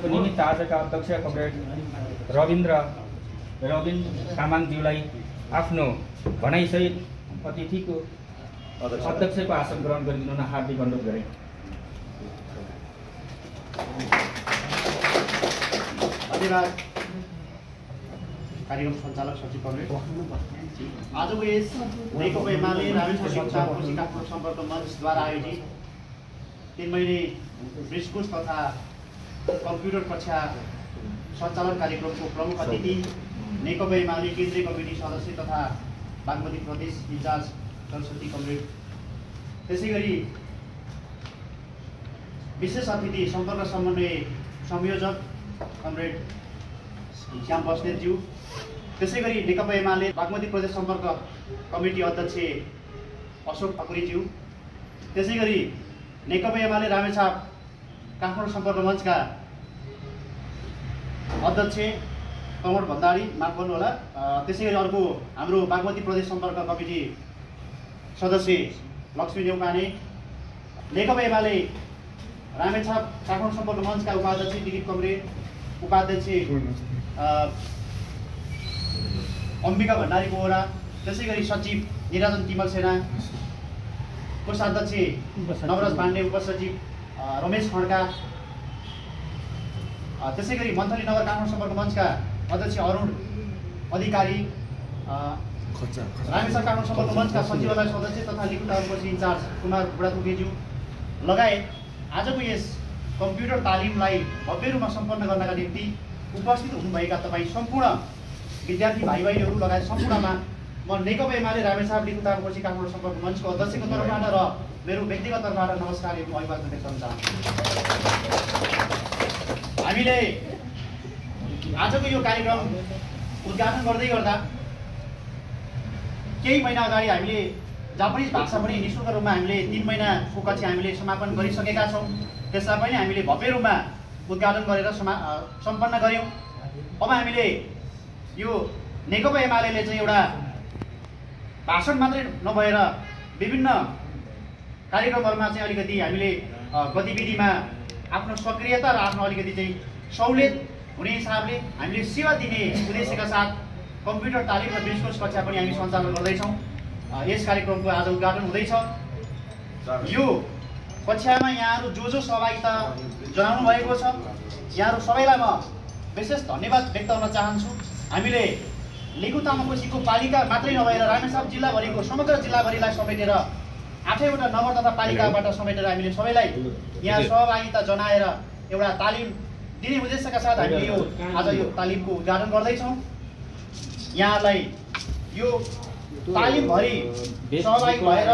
को निमित्त आजका अध्यक्ष कमरेड रविन तामाङज्यूलाई आफ्नो भनाइसहित अतिथिको अध्यक्षको आसन ग्रहण गरिदिन हार्दिक अनुरोध गरे। धन्यवाद कार्यक्रम सञ्चालक सचिव कमरेड। आजको यस नेकपा एमाले रामेछाप काठमाडौँ सम्पर्क मञ्चद्वारा आयोजित 3 महिने बृजकोष तथा कम्प्युटर कक्षा सञ्चालन कार्यक्रमको प्रमुख अतिथि नेकपा एमाले केन्द्रीय कमिटी सदस्य तथा बागमती प्रदेश इन्चार्ज सरस्वती कमरेड, त्यसैगरी विशेष अतिथि सम्पर्क समन्वय संयोजक कमरेड श्याम बस्नेतज्यू, त्यसैगरी नेकपा एमाले बागमती प्रदेश सम्पर्क कमिटी अध्यक्ष अशोक ठकुरीज्यू, त्यसैगरी नेकपा एमाले रामेछाप काठमाडौँ सम्पर्क मञ्चका अध्यक्ष कमर भण्डारी, माफ गर्नुहोला, त्यसैगरी अर्को हाम्रो बागमती प्रदेश सम्पर्क कमिटी सदस्य लक्ष्मी नेउपाने, नेकपा एमाले रामेछाप काठमाडौँ सम्पर्क मञ्चका उपाध्यक्ष दिलीप कमरेड, उपाध्यक्ष अम्बिका भण्डारी बोहरा, त्यसैगरी सचिव निराजन तिमल सेना, कोषाध्यक्ष नवराज पाण्डे, उपसचिव रमेश खड्का, त्यसैगरी मन्थली नगर काठमाडौँ सम्पर्क मञ्चका अध्यक्ष अरुण अधिकारी, रामेछाप काठमाडौँ सम्पर्क मञ्चका सचिवालय सदस्य तथा लिखित टाउनपछि इन्चार्ज कुमार बुढाथोकेज्यू लगायत आजको यस कम्प्युटर तालिमलाई भव्य रूपमा सम्पन्न गर्नका निम्ति उपस्थित हुनुभएका तपाईँ सम्पूर्ण विद्यार्थी भाइ बहिनीहरू लगायत सम्पूर्णमा म नेकपा एमाले रामेछाप लिखित टाउनपछि काठमाडौँ सम्पर्क मञ्चको अध्यक्षको तर्फबाट र मेरो व्यक्तिगत तर्फबाट नमस्कार एवं अभिवादन व्यक्त गर्न चाहन्छु। हामीले आजको यो कार्यक्रम उद्घाटन गर्दै गर्दा केही महिना अगाडि हामीले जापानिज भाषा पनि निःशुल्क रूपमा हामीले 3 महिनाको कक्षा हामीले समापन गरिसकेका छौँ। त्यसलाई पनि हामीले भव्य रूपमा उद्घाटन गरेर सम्पन्न गऱ्यौँ। अब हामीले यो नेकपा एमाले चाहिँ एउटा भाषण मात्रै नभएर विभिन्न कार्यक्रमहरूमा चाहिँ अलिकति हामीले गतिविधिमा आफ्नो सक्रियता र आफ्नो अलिकति चाहिँ सहुलियत हुने हिसाबले हामीले सेवा दिने उद्देश्यका साथ कम्प्युटर तालिम र बृजकोष कक्षा पनि हामी सञ्चालन गर्दैछौँ। यस कार्यक्रमको आज उद्घाटन हुँदैछ। यो कक्षामा यहाँहरू जो सहभागिता जनाउनु भएको छ, यहाँहरू सबैलाई म विशेष धन्यवाद व्यक्त गर्न चाहन्छु। हामीले लिगु तामाङकोसीको पालिका मात्रै नभएर रामेछाप जिल्लाभरिको समग्र जिल्लाभरिलाई समेटेर 8वटा नगर तथा पालिकाबाट समेटेर हामीले सबैलाई यहाँ सहभागिता जनाएर एउटा तालिम दिने उद्देश्यका साथ हामीले यो आज यो तालिमको उद्घाटन गर्दैछौँ। यहाँलाई यो तालिमभरि सहभागी भएर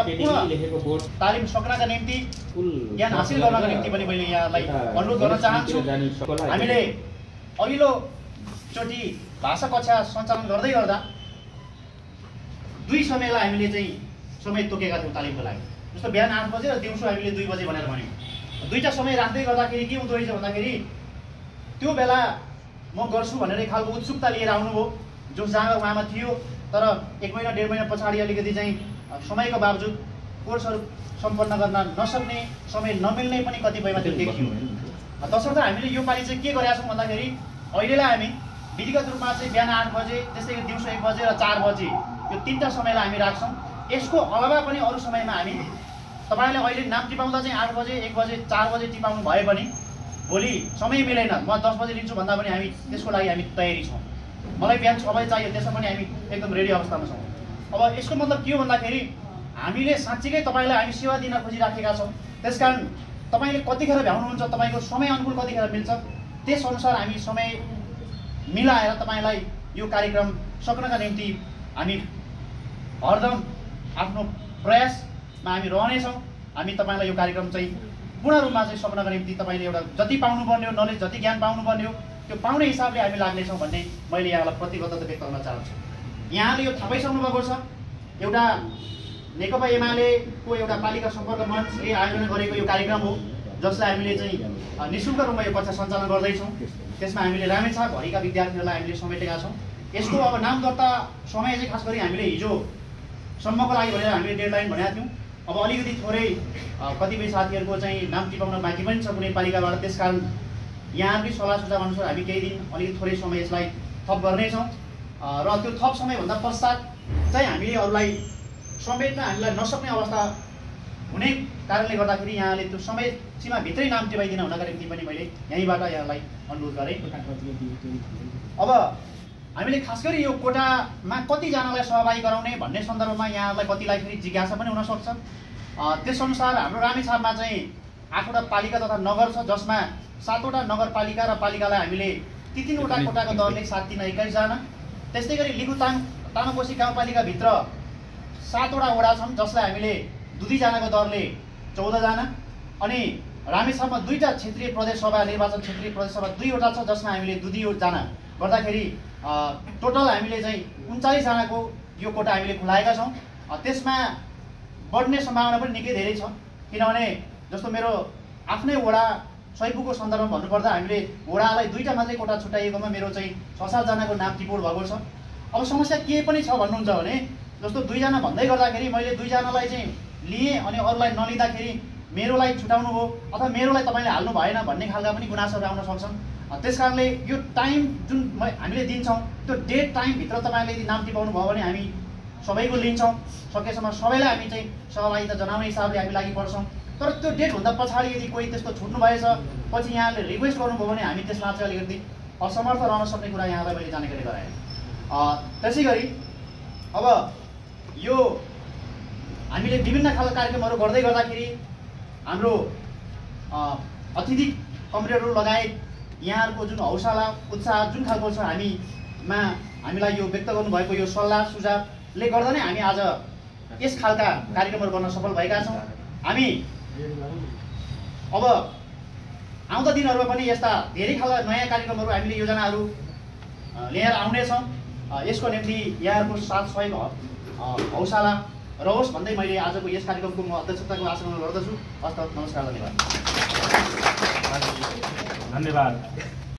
तालिम सक्नका निम्ति ज्ञान हासिल गर्नका निम्ति पनि मैले यहाँलाई अनुरोध गर्न चाहन्छु। हामीले अघिल्लोचोटि भाषा कक्षा सञ्चालन गर्दै गर्दा 2 समयलाई हामीले चाहिँ समय तोकेका थियौँ तालिमको लागि। जस्तो बिहान 8 बजे र दिउँसो हामीले 2 बजे भनेर भन्यौँ। 2टा समय राख्दै गर्दाखेरि के हुँदो रहेछ भन्दाखेरि त्यो बेला म गर्छु भनेर एक खालको उत्सुकता लिएर आउनुभयो जो जहाँ उहाँमा थियो। तर 1 महिना 1.5 महिना पछाडि अलिकति चाहिँ समयको बावजुद कोर्सहरू सम्पन्न गर्न नसक्ने, समय नमिल्ने पनि कतिपयमा त्यो देखियो। तसर्थ हामीले यो पालि चाहिँ के गरेका छौँ भन्दाखेरि अहिलेलाई हामी विधिगत रूपमा चाहिँ बिहान 8 बजे, त्यसै गरी दिउँसो 1 बजे र 4 बजे यो 3टा समयलाई हामी राख्छौँ। यसको अलावा पनि अरू समयमा हामी तपाईँले अहिले नाम टिपाउँदा चाहिँ 8 बजे, 1 बजे, 4 बजे टिपाउनु भए पनि भोलि समय मिलेन, म 10 बजे लिन्छु भन्दा पनि हामी त्यसको लागि हामी तयारी छौँ। मलाई बिहान 6 बजे चाहियो, त्यसमा पनि हामी एकदम रेडी अवस्थामा छौँ। अब यसको मतलब के हो भन्दाखेरि हामीले साँच्चीकै तपाईँलाई हामी सेवा दिन खोजिराखेका छौँ। त्यसकारण तपाईँले कतिखेर भ्याउनुहुन्छ, तपाईँको समय अनुकूल कतिखेर मिल्छ, त्यसअनुसार हामी समय मिलाएर तपाईँलाई यो कार्यक्रम सक्नका निम्ति हामी हरदम आफ्नो प्रयासमा हामी रहनेछौँ। हामी तपाईँलाई यो कार्यक्रम चाहिँ पूर्ण रूपमा चाहिँ सक्नका निम्ति तपाईँले एउटा जति पाउनुपर्ने हो नलेज, जति ज्ञान पाउनुपर्ने हो त्यो पाउने हिसाबले हामी लाग्नेछौँ भन्ने मैले यहाँलाई प्रतिबद्धता व्यक्त गर्न चाहन्छु। यहाँले यो थाहा पाइसक्नु भएको छ, एउटा नेकपा एमालेको एउटा पालिका सम्पर्क मञ्चले आयोजना गरेको यो कार्यक्रम हो जसलाई हामीले चाहिँ निःशुल्क रूपमा यो कक्षा सञ्चालन गर्दैछौँ। त्यसमा हामीले रामेछापभरिका विद्यार्थीहरूलाई हामीले समेटेका छौँ। यसको अब नाम दर्ता समय चाहिँ खास गरी हामीले हिजोसम्मको लागि भनेर हामीले डेडलाइन भनेका थियौँ। अब अलिकति थोरै कतिपय साथीहरूको चाहिँ नाम टिपाउन बाँकी पनि छ कुनै पालिकाबाट, त्यसकारण यहाँकै सल्लाह सुझाव अनुसार हामी केही दिन अलिकति थोरै समय यसलाई थप गर्नेछौँ र त्यो थप समयभन्दा पश्चात चाहिँ हामीले अरूलाई समेट्न हामीलाई नसक्ने अवस्था हुने कारणले गर्दाखेरि यहाँले त्यो समय सीमाभित्रै नाम टिपाइदिन हुनका निम्ति पनि मैले यहीँबाट यहाँलाई अनुरोध गरेँ। अब हामीले खास गरी यो कोटामा कतिजनालाई सहभागी गराउने भन्ने सन्दर्भमा यहाँहरूलाई कतिलाई फेरि जिज्ञासा पनि हुनसक्छ। त्यसअनुसार हाम्रो रामेछापमा चाहिँ 8वटा पालिका तथा नगर छ, जसमा 7वटा नगरपालिका र पालिकालाई हामीले ती 3वटा कोटाको दरले 7 3 21 जना। त्यस्तै गरी लिखुताङ तामाकोशी गाउँपालिकाभित्र 7वटा वडा छन्, जसलाई हामीले 2 जनाको दरले 14 जना। अनि रामेछापमा 2टा क्षेत्रीय प्रदेशसभा निर्वाचन क्षेत्रीय प्रदेशसभा 2वटा छ, जसमा हामीले 2 जना गर्दाखेरि टोटल हामीले चाहिँ 39 जनाको यो कोटा हामीले खुलाएका छौँ। त्यसमा बढ्ने सम्भावना पनि निकै धेरै छ, किनभने जस्तो मेरो आफ्नै वडा सैपुको सन्दर्भमा भन्नुपर्दा हामीले वडालाई 2टा मात्रै कोटा छुट्याइएकोमा मेरो चाहिँ 6-7 जनाको नाम टिपोट भएको छ। अब समस्या के पनि छ भन्नुहुन्छ भने जस्तो 2 जना भन्दै गर्दाखेरि मैले 2 जनालाई चाहिँ लिएँ अनि अरूलाई नलिँदाखेरि मेरोलाई छुटाउनु हो अथवा मेरोलाई तपाईँले हाल्नु भएन भन्ने खालका पनि गुनासोहरू आउन सक्छन्। त्यस कारणले यो टाइम जुन हामीले दिन्छौँ त्यो डेट टाइमभित्र तपाईँले यदि नाम टिपाउनु भयो भने हामी सबैको लिन्छौँ, सकेसम्म सबैलाई हामी चाहिँ सहभागिता जनाउने हिसाबले हामी लागि पर्छौँ। तर त्यो डेटभन्दा पछाडि यदि कोही त्यस्तो छुट्नु भएछ पछि यहाँले रिक्वेस्ट गर्नुभयो भने हामी त्यसमा चाहिँ अलिकति असमर्थ रहन सक्ने कुरा यहाँलाई मैले जानकारी गराएँ। त्यसै गरी अब यो हामीले विभिन्न खालका कार्यक्रमहरू गर्दै गर्दाखेरि हाम्रो अतिथि कमरेडहरू लगायत यहाँहरूको जुन हौसला उत्साह जुन खालको छ हामीलाई यो व्यक्त गर्नुभएको यो सल्लाह सुझावले गर्दा नै हामी आज यस खालका कार्यक्रमहरू गर्न सफल भएका छौँ। हामी अब आउँदा दिनहरूमा पनि यस्ता धेरै खालका नयाँ कार्यक्रमहरू हामीले योजनाहरू लिएर आउनेछौँ। यसको निम्ति यहाँहरूको साथ सहयोग हौसला रहोस् भन्दै मैले आजको यस कार्यक्रमको म अध्यक्षताको आसन गर्दछु। हस्त नमस्कार, धन्यवाद। धन्यवाद।